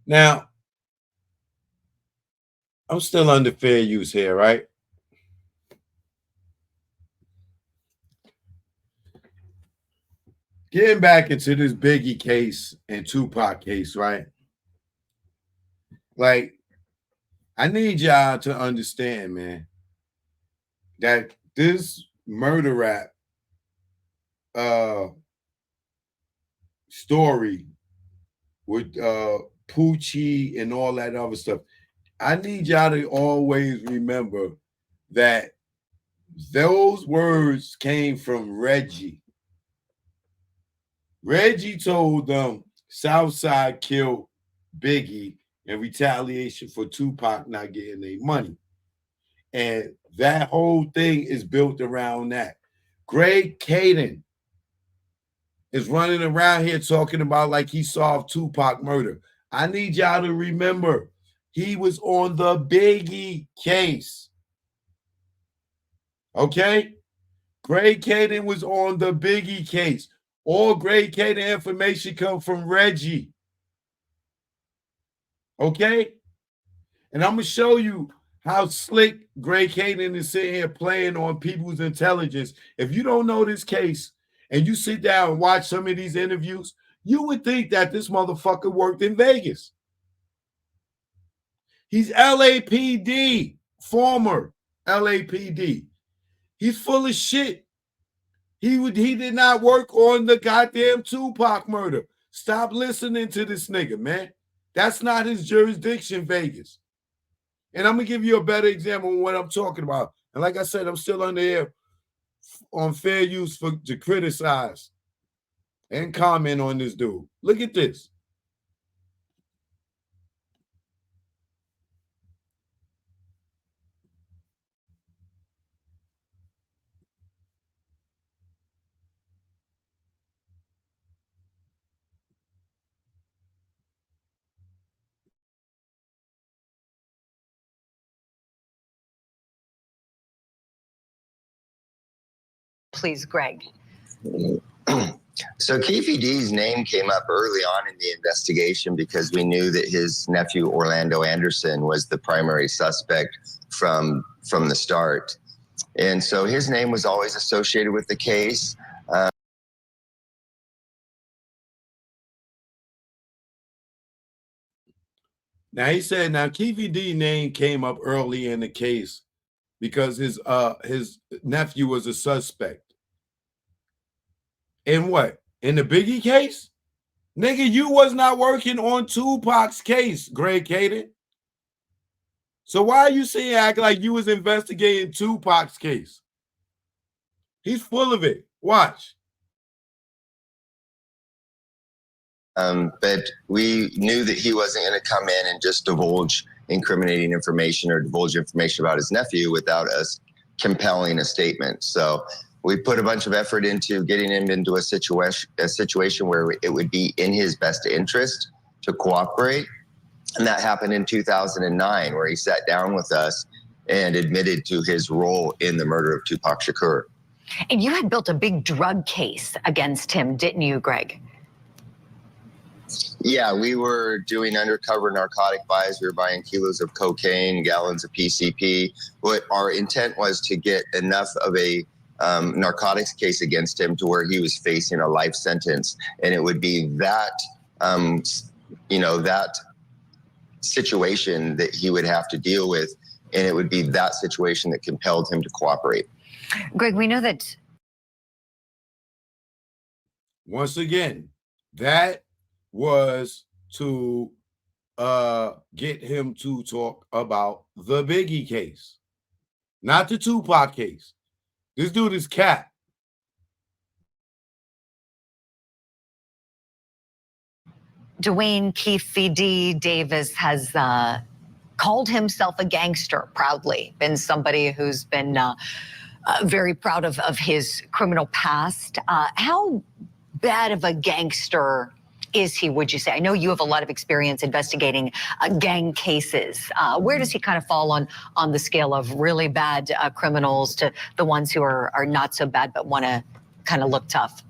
Now, I'm still under fair use here, right? Getting back into this Biggie case and Tupac case, right? Like, I need y'all to understand, man, that this murder rap story with Poochie and all that other stuff, I need y'all to always remember that those words came from Reggie. Reggie told them Southside killed Biggie in retaliation for Tupac not getting their money. And that whole thing is built around that. Greg Kading is running around here talking about like he solved Tupac murder. I need y'all to remember he was on the Biggie case. Okay? Greg Kading was on the Biggie case. All Greg Kading information come from Reggie. Okay? And I'm going to show you how slick Greg Kading is sitting here playing on people's intelligence. If you don't know this case and you sit down and watch some of these interviews, you would think that this motherfucker worked in Vegas. He's LAPD, former LAPD. He's full of shit. He did not work on the goddamn Tupac murder. Stop listening to this nigga, man. That's not his jurisdiction, Vegas. And I'm going to give you a better example of what I'm talking about. And like I said, I'm still under here on fair use to criticize and comment on this dude. Look at this. Please, Greg. So Keffe D's name came up early on in the investigation because we knew that his nephew Orlando Anderson was the primary suspect from the start. And so his name was always associated with the case. Now he said, now Keffe D name came up early in the case because his nephew was a suspect. In what? In the Biggie case? Nigga, you was not working on Tupac's case, Greg Kading. So why are you saying act like you was investigating Tupac's case? He's full of it. Watch. But we knew that he wasn't going to come in and just divulge incriminating information or divulge information about his nephew without us compelling a statement. So we put a bunch of effort into getting him into a situation where it would be in his best interest to cooperate. And that happened in 2009, where he sat down with us and admitted to his role in the murder of Tupac Shakur. And you had built a big drug case against him, didn't you, Greg? Yeah, we were doing undercover narcotic buys. We were buying kilos of cocaine, gallons of PCP. What our intent was to get enough of a narcotics case against him to where he was facing a life sentence. And it would be that, that situation that he would have to deal with. And it would be that situation that compelled him to cooperate. Greg, we know that. Once again, that was to get him to talk about the Biggie case, not the Tupac case. This dude is cat. Dwayne Keffe D. Davis has called himself a gangster proudly, been somebody who's been very proud of his criminal past. How bad of a gangster is he, would you say? I know you have a lot of experience investigating gang cases. Where does he kind of fall on the scale of really bad criminals to the ones who are not so bad but want to kind of look tough?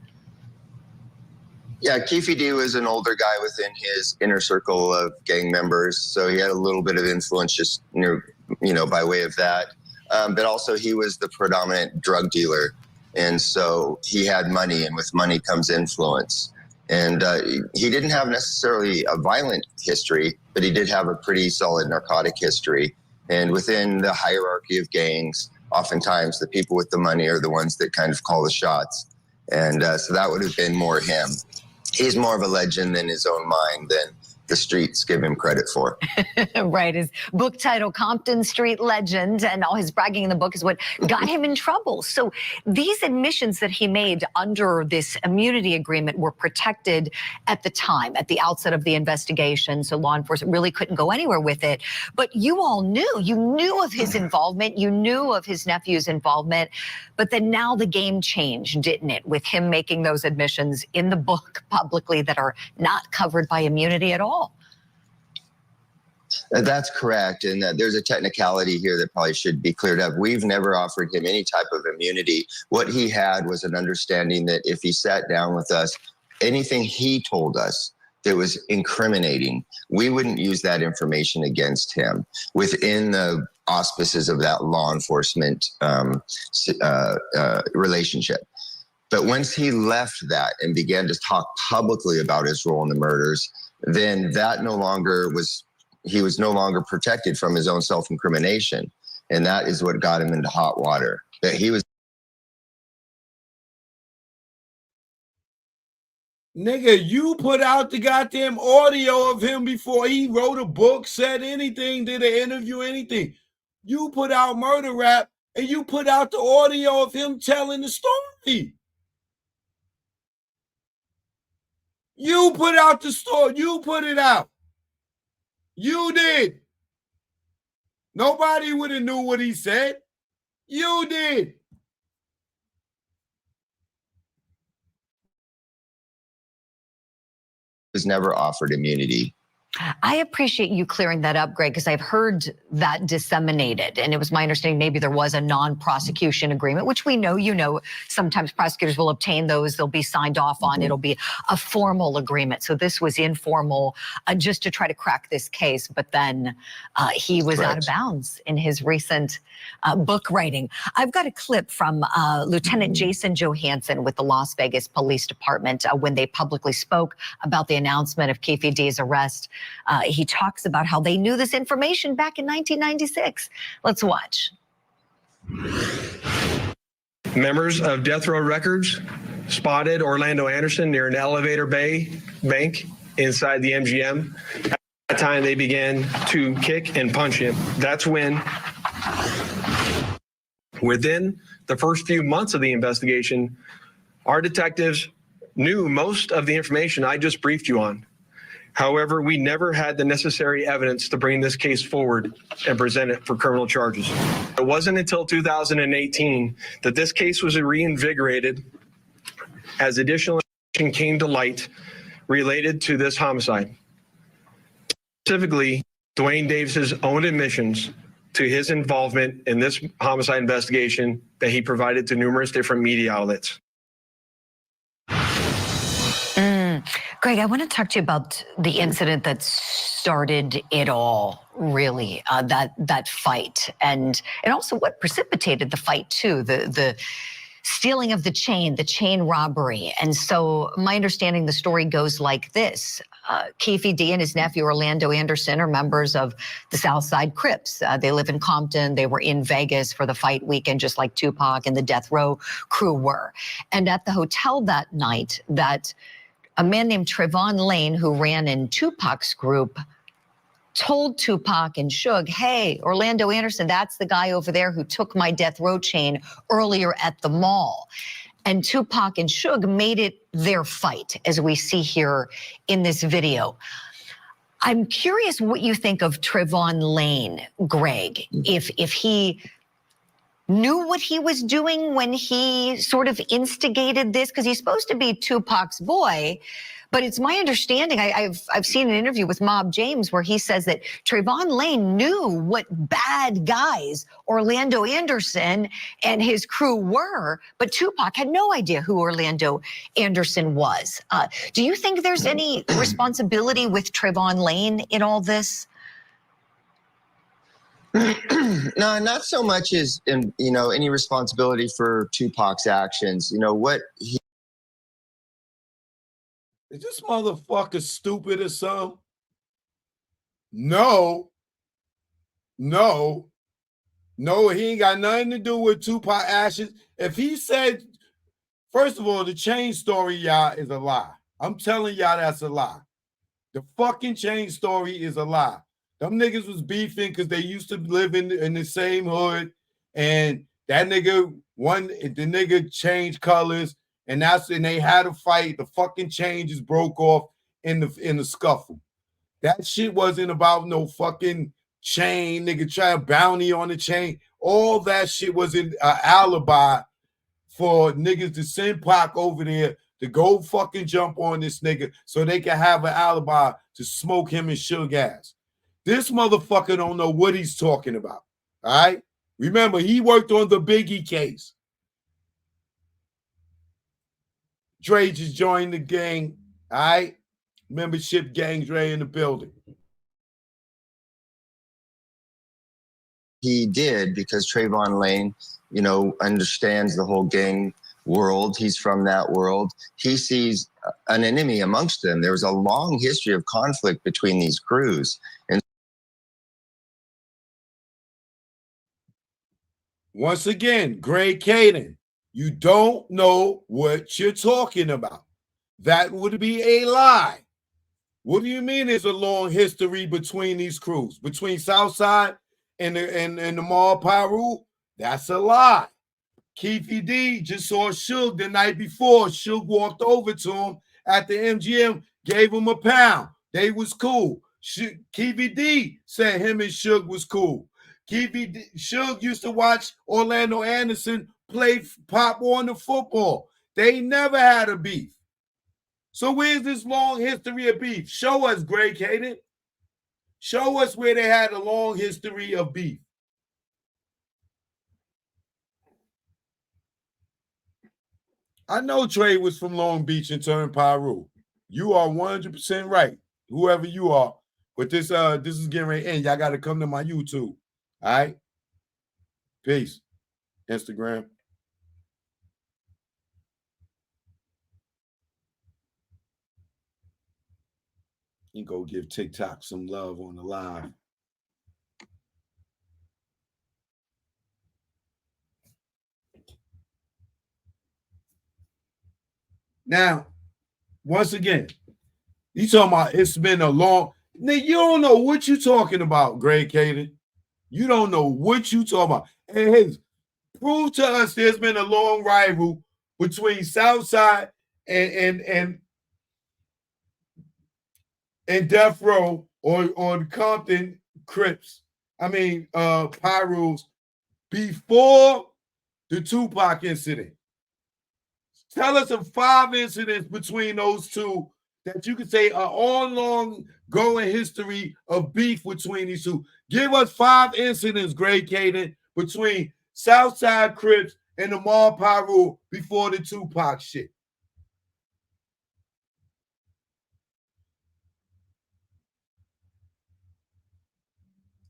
Yeah, Keffe D was an older guy within his inner circle of gang members, so he had a little bit of influence just by way of that. But also he was the predominant drug dealer, and so he had money, and with money comes influence. And he didn't have necessarily a violent history, but he did have a pretty solid narcotic history. And within the hierarchy of gangs, oftentimes the people with the money are the ones that kind of call the shots. And so that would have been more him. He's more of a legend in his own mind than the streets give him credit for. Right. His book title, Compton Street Legend, and all his bragging in the book is what got him in trouble. So these admissions that he made under this immunity agreement were protected at the time, at the outset of the investigation. So law enforcement really couldn't go anywhere with it. But you all knew. You knew of his involvement. You knew of his nephew's involvement. But then now the game changed, didn't it, with him making those admissions in the book publicly that are not covered by immunity at all. That's correct. And there's a technicality here that probably should be cleared up. We've never offered him any type of immunity. What he had was an understanding that if he sat down with us, anything he told us that was incriminating, we wouldn't use that information against him within the auspices of that law enforcement relationship. But once he left that and began to talk publicly about his role in the murders, then that he was no longer protected from his own self-incrimination. And that is what got him into hot water. That he was. Nigga, you put out the goddamn audio of him before he wrote a book, said anything, did an interview, anything. You put out Murder Rap, and you put out the audio of him telling the story. You put out the story. You put it out. You did. Nobody would have knew what he said. You did. Was never offered immunity. I appreciate you clearing that up, Greg, because I've heard that disseminated. And it was my understanding maybe there was a non-prosecution agreement, which we know, sometimes prosecutors will obtain those. They'll be signed off on. It'll be a formal agreement. So this was informal just to try to crack this case. But then he was out of bounds in his recent book writing. I've got a clip from Lieutenant Jason Johansson with the Las Vegas Police Department when they publicly spoke about the announcement of Keffe D's arrest. He talks about how they knew this information back in 1996. Let's watch. Members of Death Row Records spotted Orlando Anderson near an elevator bank inside the MGM. At that time, they began to kick and punch him. That's when, within the first few months of the investigation, our detectives knew most of the information I just briefed you on. However, we never had the necessary evidence to bring this case forward and present it for criminal charges. It wasn't until 2018 that this case was reinvigorated as additional information came to light related to this homicide. Specifically, Dwayne Davis's own admissions to his involvement in this homicide investigation that he provided to numerous different media outlets. Greg, I want to talk to you about the incident that started it all, really, that fight, and also what precipitated the fight too, the stealing of the chain robbery. And so my understanding, the story goes like this. Keffe D and his nephew Orlando Anderson are members of the Southside Crips. They live in Compton. They were in Vegas for the fight weekend, just like Tupac and the Death Row crew were. And at the hotel that night, a man named Trevon Lane, who ran in Tupac's group, told Tupac and Suge, hey, Orlando Anderson, that's the guy over there who took my Death Row chain earlier at the mall. And Tupac and Suge made it their fight, as we see here in this video. I'm curious what you think of Trevon Lane, Greg, if he knew what he was doing when he sort of instigated this? Because he's supposed to be Tupac's boy. But it's my understanding, I've seen an interview with Mob James where he says that Trayvon Lane knew what bad guys Orlando Anderson and his crew were, but Tupac had no idea who Orlando Anderson was. Do you think there's any responsibility with Trayvon Lane in all this? No, not so much as in, any responsibility for Tupac's actions. What he Is this motherfucker stupid or something? No, he ain't got nothing to do with Tupac ashes. If he said, first of all, the chain story, y'all, is a lie. I'm telling y'all that's a lie. The fucking chain story is a lie. Them niggas was beefing because they used to live in the same hood, and that nigga the nigga changed colors, and they had a fight. The fucking chain just broke off in the scuffle. That shit wasn't about no fucking chain, nigga trying bounty on the chain. All that shit was an alibi for niggas to send Pac over there to go fucking jump on this nigga so they can have an alibi to smoke him and Suge ass. This motherfucker don't know what he's talking about. All right? Remember, he worked on the Biggie case. Dre just joined the gang. All right? Membership gang, Dre in the building. He did because Trayvon Lane, understands the whole gang world. He's from that world. He sees an enemy amongst them. There was a long history of conflict between these crews. And once again, Greg Kading, you don't know what you're talking about. That would be a lie. What do you mean there's a long history between these crews? Between Southside and the Mall Pyru? That's a lie. Keffe D just saw Suge the night before. Suge walked over to him at the MGM, gave him a pound. They was cool. Keffe D said him and Suge was cool. Suge used to watch Orlando Anderson play Pop Warner football. They never had a beef. So where's this long history of beef? Show us, Greg Kading. Show us where they had a long history of beef. I know Trey was from Long Beach and turned Pyru. You are 100% right, whoever you are. But this is getting ready to end. Y'all got to come to my YouTube. All right? Peace. Instagram. You go give TikTok some love on the live. Now, once again, you talking about it's been a long. Nigga, you don't know what you talking about, Greg Kading. You don't know what you talking about. And hey, prove to us there's been a long rival between Southside and Death Row or Compton Crips. Pyrus before the Tupac incident. Tell us of 5 incidents between those two that you could say are long going history of beef between these two. Give us 5 incidents, Greg Kading, between Southside Crips and the Mall Pyru before the Tupac shit.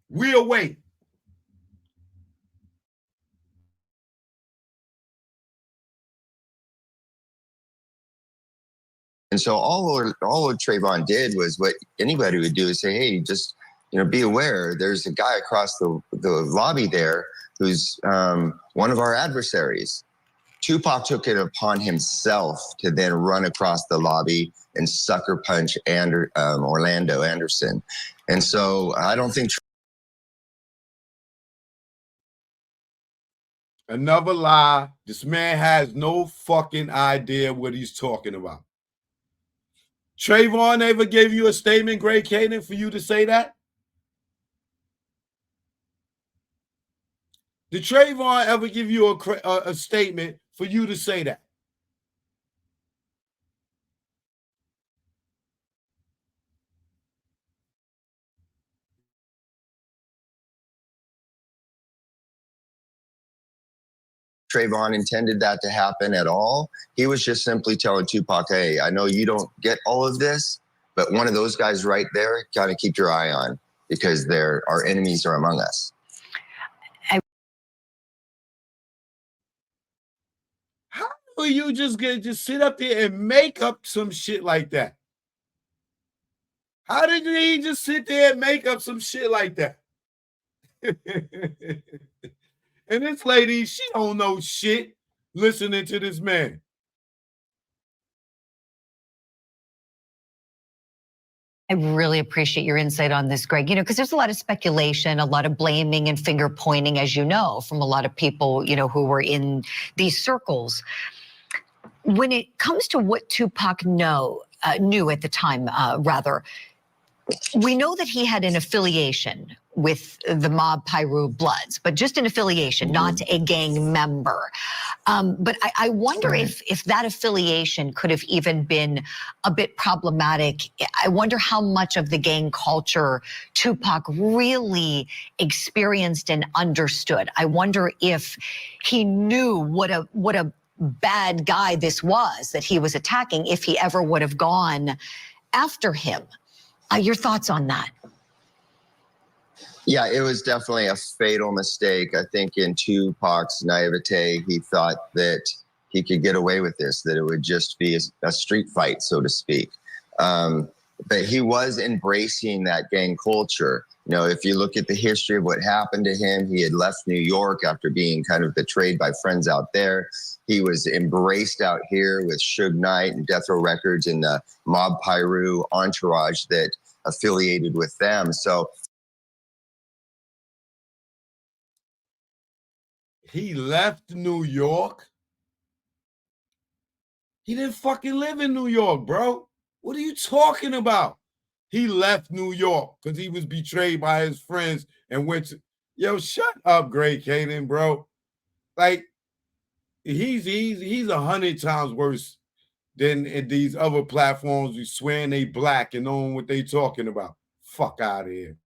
We'll wait. And so all Trayvon did was what anybody would do is say, hey, just, be aware. There's a guy across the lobby there who's one of our adversaries. Tupac took it upon himself to then run across the lobby and sucker punch Orlando Anderson. And so I don't think. Another lie. This man has no fucking idea what he's talking about. Trayvon ever gave you a statement, Greg Kading, for you to say that? Did Trayvon ever give you a statement for you to say that? Trayvon intended that to happen at all. He was just simply telling Tupac, hey, I know you don't get all of this, but one of those guys right there, kind of keep your eye on, because our enemies are among us. How do you just sit up there and make up some shit like that? How did he just sit there and make up some shit like that? And this lady, she don't know shit listening to this man. I really appreciate your insight on this, Greg, because there's a lot of speculation, a lot of blaming and finger pointing, as you know, from a lot of people, who were in these circles. When it comes to what Tupac knew at the time, we know that he had an affiliation with the mob Piru Bloods, but just an affiliation, not a gang member. But I wonder if that affiliation could have even been a bit problematic. I wonder how much of the gang culture Tupac really experienced and understood. I wonder if he knew what a bad guy this was that he was attacking, if he ever would have gone after him. Your thoughts on that? Yeah, it was definitely a fatal mistake. I think in Tupac's naivete, he thought that he could get away with this, that it would just be a street fight, so to speak. But he was embracing that gang culture. If you look at the history of what happened to him, he had left New York after being kind of betrayed by friends out there. He was embraced out here with Suge Knight and Death Row Records and the Mob Piru entourage that affiliated with them. So he left New York. He didn't fucking live in New York, bro. What are you talking about? He left New York because he was betrayed by his friends and went to, yo, shut up, Greg Kading, bro. Like, he's 100 times worse than in these other platforms who swearing they black and knowing what they talking about. Fuck out of here.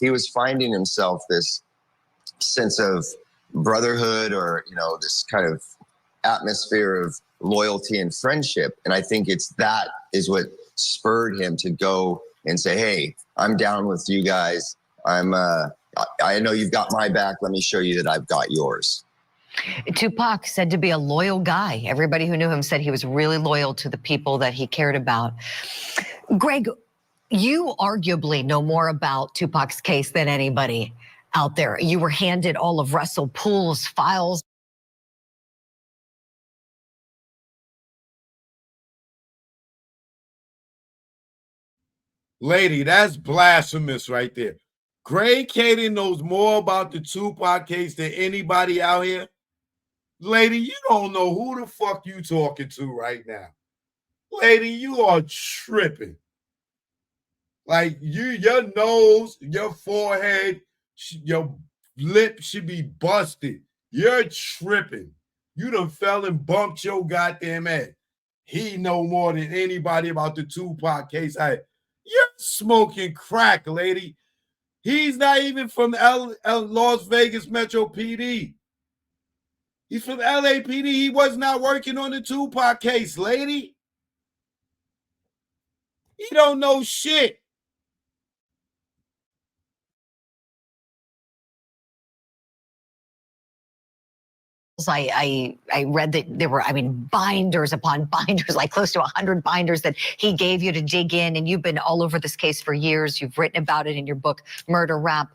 He was finding himself this sense of brotherhood, or this kind of atmosphere of loyalty and friendship. And I think that is what spurred him to go and say, hey, I'm down with you guys. I know you've got my back. Let me show you that I've got yours. Tupac said to be a loyal guy. Everybody who knew him said he was really loyal to the people that he cared about. Greg, you arguably know more about Tupac's case than anybody out there. You were handed all of Russell Poole's files. Lady, that's blasphemous right there. Greg Kading knows more about the Tupac case than anybody out here. Lady, you don't know who the fuck you talking to right now. Lady, you are tripping. Like, your nose, your forehead, your lip should be busted. You're tripping. You done fell and bumped your goddamn head. He know more than anybody about the Tupac case. You're smoking crack, lady. He's not even from Las Vegas Metro PD. He's from LAPD. He was not working on the Tupac case, lady. He don't know shit. I read that there were, binders upon binders, like close to 100 binders that he gave you to dig in, and you've been all over this case for years. You've written about it in your book, Murder Rap.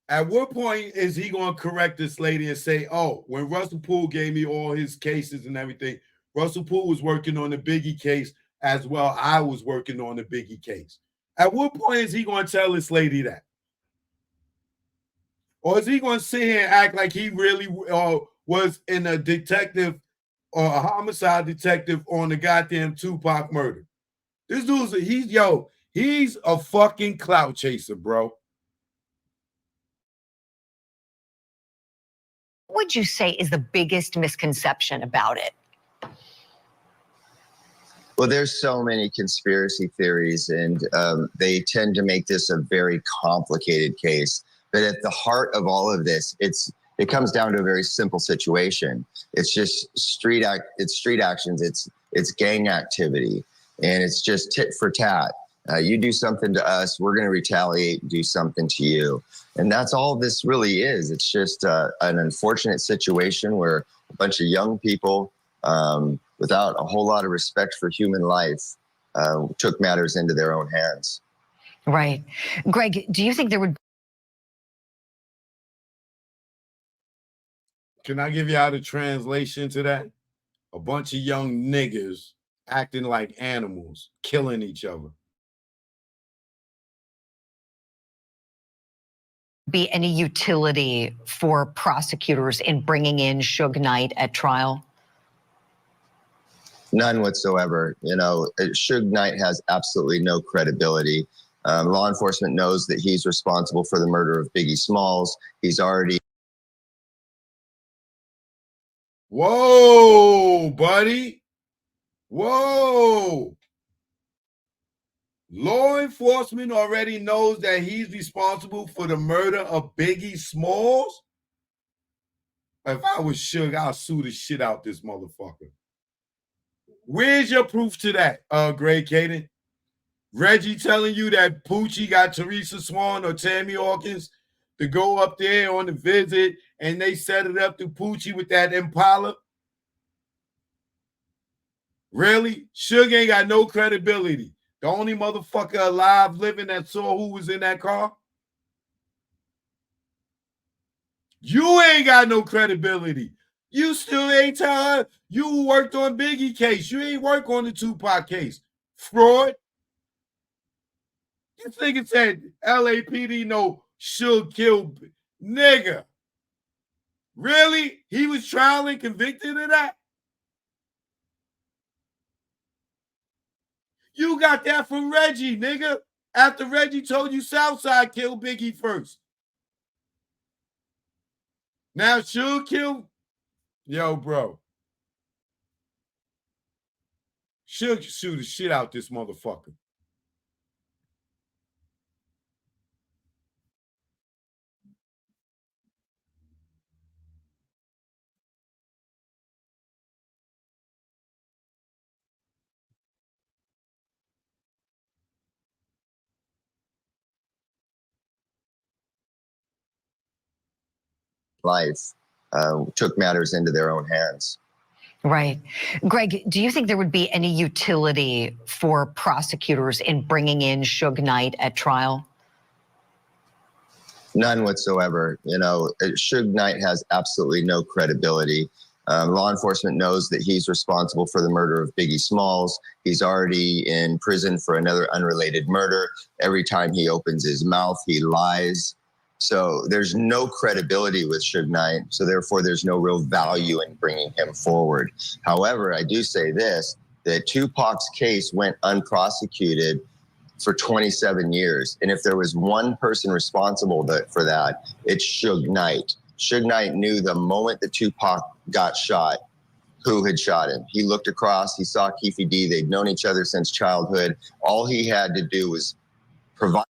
At what point is he going to correct this lady and say, oh, when Russell Poole gave me all his cases and everything, Russell Poole was working on the Biggie case as well. I was working on the Biggie case. At what point is he going to tell this lady that? Or is he going to sit here and act like he really was in a detective or a homicide detective on the goddamn Tupac murder. This dude's he's a fucking clout chaser, bro. What would you say is the biggest misconception about it? Well, there's so many conspiracy theories, and they tend to make this a very complicated case. But at the heart of all of this, it comes down to a very simple situation. It's just street actions. It's gang activity, and it's just tit for tat. You do something to us, we're going to retaliate and do something to you. And that's all this really is. It's just an unfortunate situation where a bunch of young people, without a whole lot of respect for human life, took matters into their own hands. Right. Greg, do you think there would... Can I give you out a translation to that? A bunch of young niggas acting like animals, killing each other. Be any utility for prosecutors in bringing in Suge Knight at trial? None whatsoever. You know, Suge Knight has absolutely no credibility. Law enforcement knows that he's responsible for the murder of Biggie Smalls. He's already... Whoa, buddy. Whoa. Law enforcement already knows that he's responsible for the murder of Biggie Smalls? If I was Suge, I'll sue the shit out this motherfucker. Where's your proof to that, Greg Kading? Reggie telling you that Poochie got Teresa Swan or Tammy Hawkins to go up there on the visit and they set it up to Poochie with that Impala? Really? Suge ain't got no credibility. The only motherfucker alive living that saw who was in that car? You ain't got no credibility. You still ain't tell her you worked on Biggie case. You ain't work on the Tupac case. Fraud. This nigga said LAPD know Suge killed nigga. Really? He was trial and convicted of that? You got that from Reggie, nigga. After Reggie told you Southside killed Biggie first. Now Suge killed? Yo, bro. Suge shoot the shit out this motherfucker. Life took matters into their own hands. Right. Greg, do you think there would be any utility for prosecutors in bringing in Suge Knight at trial? None whatsoever. You know, Suge Knight has absolutely no credibility. Law enforcement knows that he's responsible for the murder of Biggie Smalls. He's already in prison for another unrelated murder. Every time he opens his mouth, he lies. So there's no credibility with Suge Knight. So therefore, there's no real value in bringing him forward. However, I do say this, that Tupac's case went unprosecuted for 27 years. And if there was one person responsible for that, it's Suge Knight. Suge Knight knew the moment that Tupac got shot, who had shot him. He looked across, he saw Keffe D. They'd known each other since childhood. All he had to do was provide